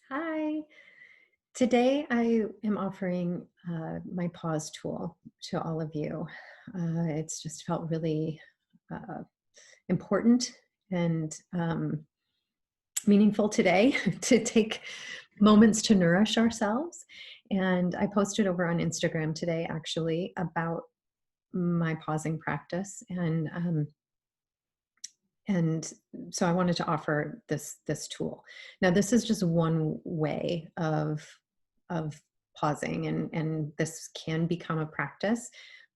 Hi. Today I am offering my pause tool to all of you. It's just felt really uh, important and meaningful today to take moments to nourish ourselves. And I posted over on Instagram today actually about my pausing practice and so I wanted to offer this tool. Now, this is just one way of pausing, and this can become a practice,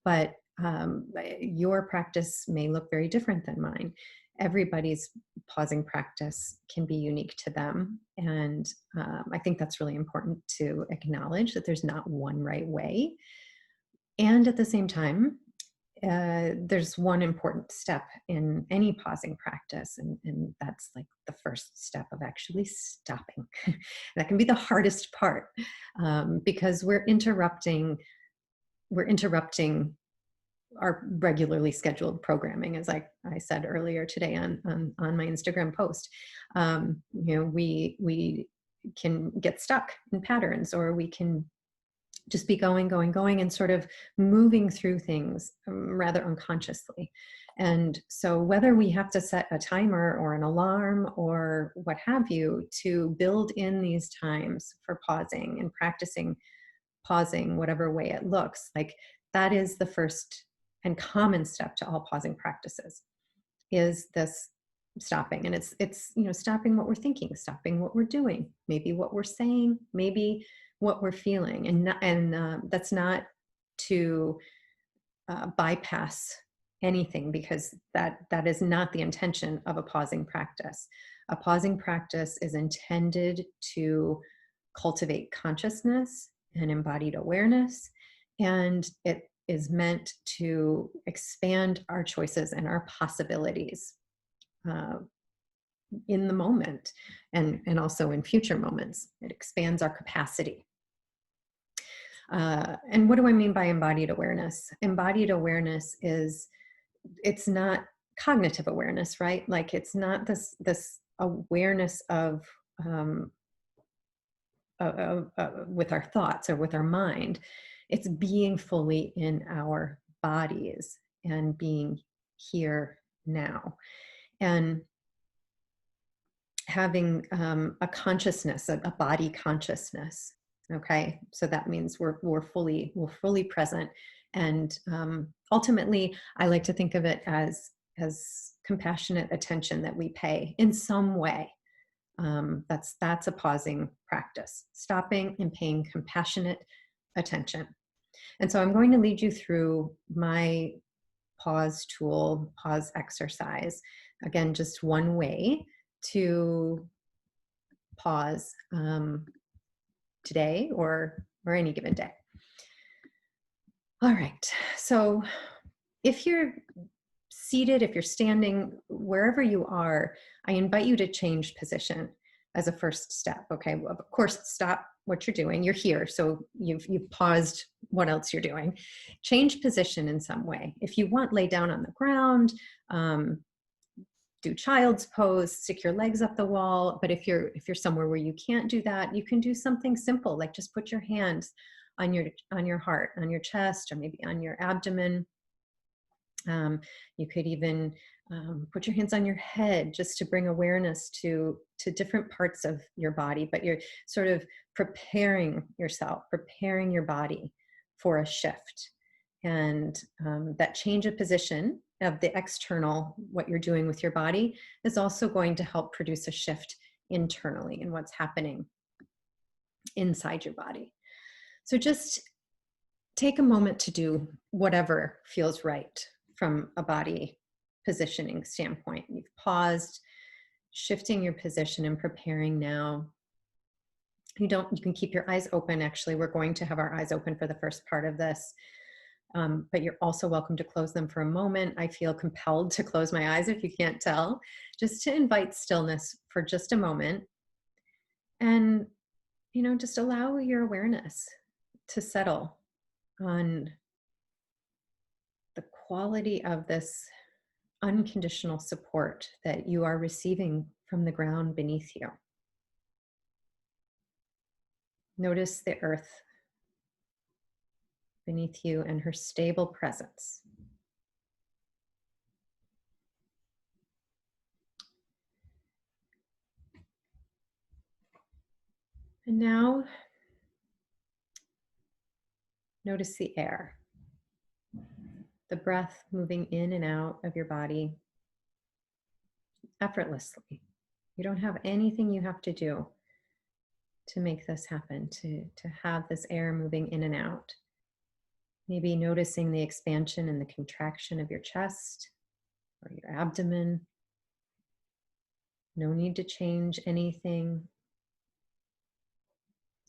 but your practice may look very different than mine. Everybody's pausing practice can be unique to them, and I think that's really important to acknowledge that there's not one right way. And at the same time, there's one important step in any pausing practice, and that's like the first step of actually stopping. That can be the hardest part because we're interrupting our regularly scheduled programming, as I said earlier today on my Instagram post. We can get stuck in patterns, or we can just be going, and sort of moving through things rather unconsciously. And so, whether we have to set a timer or an alarm or what have you to build in these times for pausing and practicing pausing, whatever way it looks like, that is the first and common step to all pausing practices is this stopping. And it's stopping what we're thinking, stopping what we're doing, maybe what we're saying, maybe what we're feeling. And that's not to bypass anything, because that is not the intention of a pausing practice. A pausing practice is intended to cultivate consciousness and embodied awareness, and it is meant to expand our choices and our possibilities uh, in the moment, and also in future moments. It expands our capacity. And what do I mean by embodied awareness? Embodied awareness it's not cognitive awareness, right? Like, it's not this awareness of with our thoughts or with our mind. It's being fully in our bodies and being here now, and having a consciousness, a body consciousness. Okay, so that means we're fully present, and ultimately, I like to think of it as compassionate attention that we pay in some way. That's a pausing practice, stopping and paying compassionate attention. And so I'm going to lead you through my pause tool, pause exercise. Again, just one way to pause today or any given day. All right. So if you're seated, if you're standing, wherever you are, I invite you to change position as a first step. Okay. Well, of course, stop what you're doing. You're here. So you've paused what else you're doing. Change position in some way. If you want, lay down on the ground, do child's pose, stick your legs up the wall. But if you're somewhere where you can't do that, you can do something simple, like just put your hands on your heart, on your chest, or maybe on your abdomen. You could even put your hands on your head, just to bring awareness to different parts of your body. But you're sort of preparing yourself, preparing your body for a shift. And that change of position of the external, what you're doing with your body, is also going to help produce a shift internally in what's happening inside your body. So just take a moment to do whatever feels right from a body positioning standpoint. You've paused, shifting your position and preparing now. You can keep your eyes open. Actually, we're going to have our eyes open for the first part of this. But you're also welcome to close them for a moment. I feel compelled to close my eyes, if you can't tell, just to invite stillness for just a moment. And, just allow your awareness to settle on the quality of this unconditional support that you are receiving from the ground beneath you. Notice the earth beneath you and her stable presence. And now notice the air, the breath moving in and out of your body effortlessly. You don't have anything you have to do to make this happen, to have this air moving in and out. Maybe noticing the expansion and the contraction of your chest or your abdomen. No need to change anything.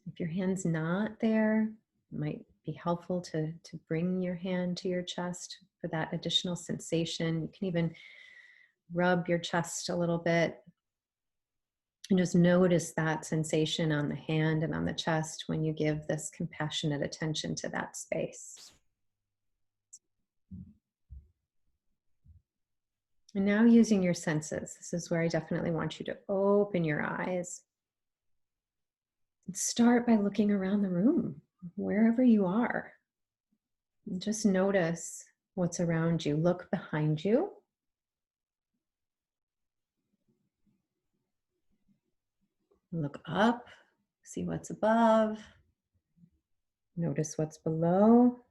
If your hand's not there, it might be helpful to bring your hand to your chest for that additional sensation. You can even rub your chest a little bit and just notice that sensation on the hand and on the chest when you give this compassionate attention to that space. And now using your senses, this is where I definitely want you to open your eyes. And start by looking around the room, wherever you are. And just notice what's around you. Look behind you. Look up, see what's above. Notice what's below.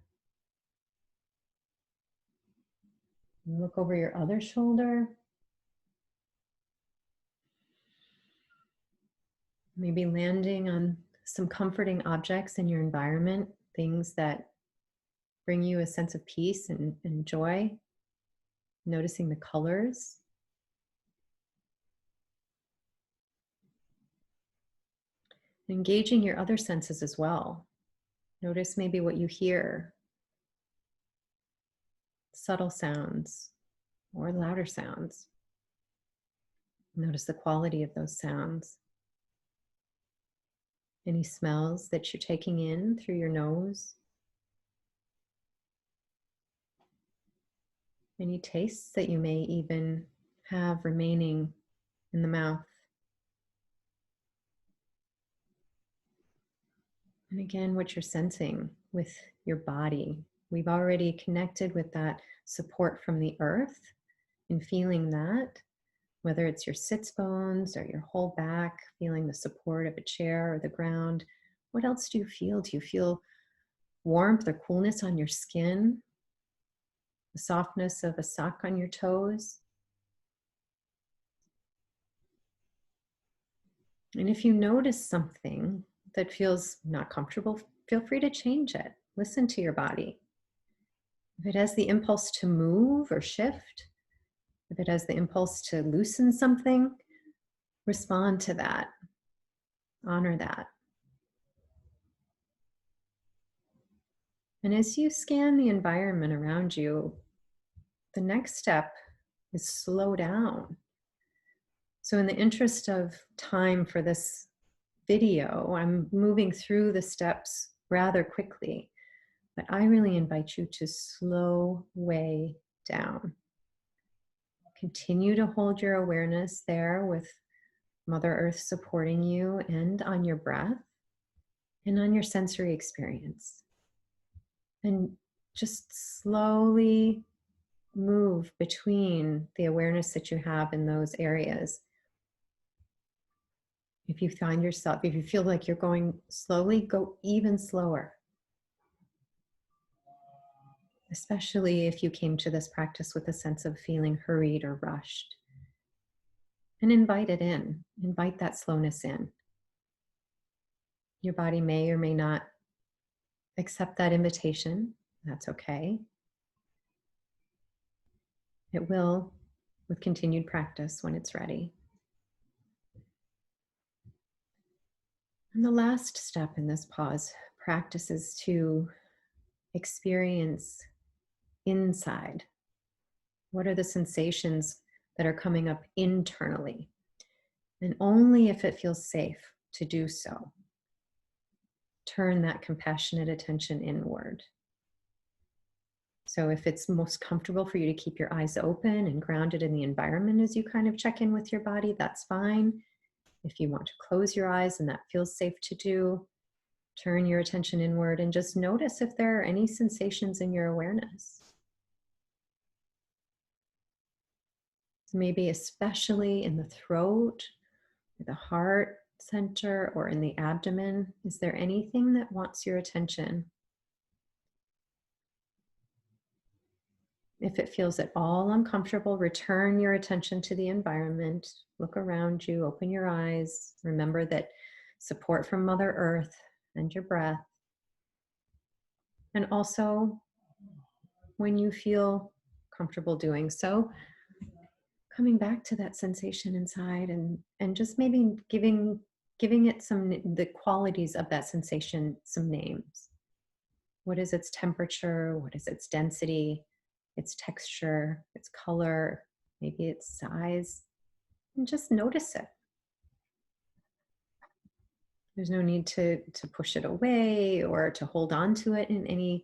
Look over your other shoulder. Maybe landing on some comforting objects in your environment, things that bring you a sense of peace and joy. Noticing the colors. Engaging your other senses as well. Notice maybe what you hear. Subtle sounds or louder sounds. Notice the quality of those sounds. Any smells that you're taking in through your nose. Any tastes that you may even have remaining in the mouth. And again, what you're sensing with your body. We've already connected with that support from the earth and feeling that, whether it's your sits bones or your whole back, feeling the support of a chair or the ground. What else do you feel? Do you feel warmth or coolness on your skin? The softness of a sock on your toes? And if you notice something that feels not comfortable, feel free to change it. Listen to your body. If it has the impulse to move or shift, if it has the impulse to loosen something, respond to that. Honor that. And as you scan the environment around you, the next step is slow down. So in the interest of time for this video, I'm moving through the steps rather quickly, but I really invite you to slow way down. Continue to hold your awareness there with Mother Earth supporting you and on your breath and on your sensory experience. And just slowly move between the awareness that you have in those areas. If you find yourself, if you feel like you're going slowly, go even slower. Especially if you came to this practice with a sense of feeling hurried or rushed. And invite it in, invite that slowness in. Your body may or may not accept that invitation. That's okay. It will with continued practice when it's ready. And the last step in this pause practice is to experience inside. What are the sensations that are coming up internally? And only if it feels safe to do so, turn that compassionate attention inward. So if it's most comfortable for you to keep your eyes open and grounded in the environment as you kind of check in with your body, that's fine. If you want to close your eyes and that feels safe to do, Turn your attention inward and just notice if there are any sensations in your awareness. Maybe especially in the throat, or the heart center, or in the abdomen. Is there anything that wants your attention? If it feels at all uncomfortable, return your attention to the environment. Look around you, open your eyes. Remember that support from Mother Earth and your breath. And also, when you feel comfortable doing so, coming back to that sensation inside and just maybe giving it the qualities of that sensation some names. What is its temperature? What is its density, its texture, its color, maybe its size? And just notice it. There's no need to push it away or to hold on to it in any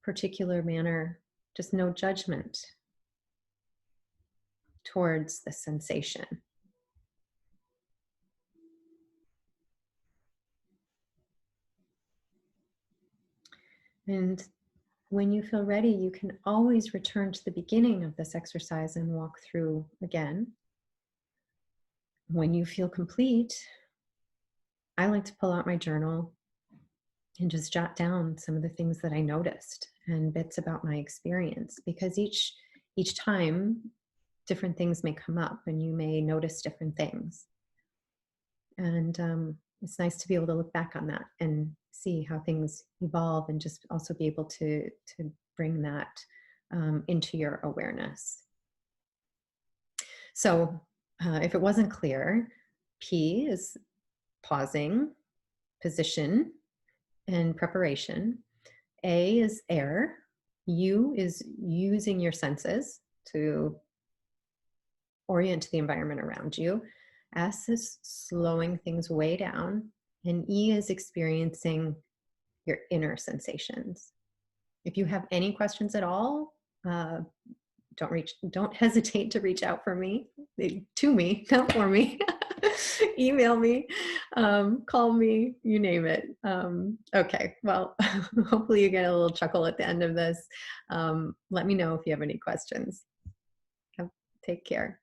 particular manner. Just no judgment towards the sensation. And when you feel ready, you can always return to the beginning of this exercise and walk through again. When you feel complete, I like to pull out my journal and just jot down some of the things that I noticed and bits about my experience, because each time different things may come up and you may notice different things. And it's nice to be able to look back on that and see how things evolve, and just also be able to bring that into your awareness. So if it wasn't clear, P is pausing, position, and preparation. A is air. U is using your senses to orient to the environment around you. S is slowing things way down. And E is experiencing your inner sensations. If you have any questions at all, don't hesitate to reach out for me, to me, not for me. Email me, call me, you name it. Okay, well, hopefully you get a little chuckle at the end of this. Let me know if you have any questions. Take care.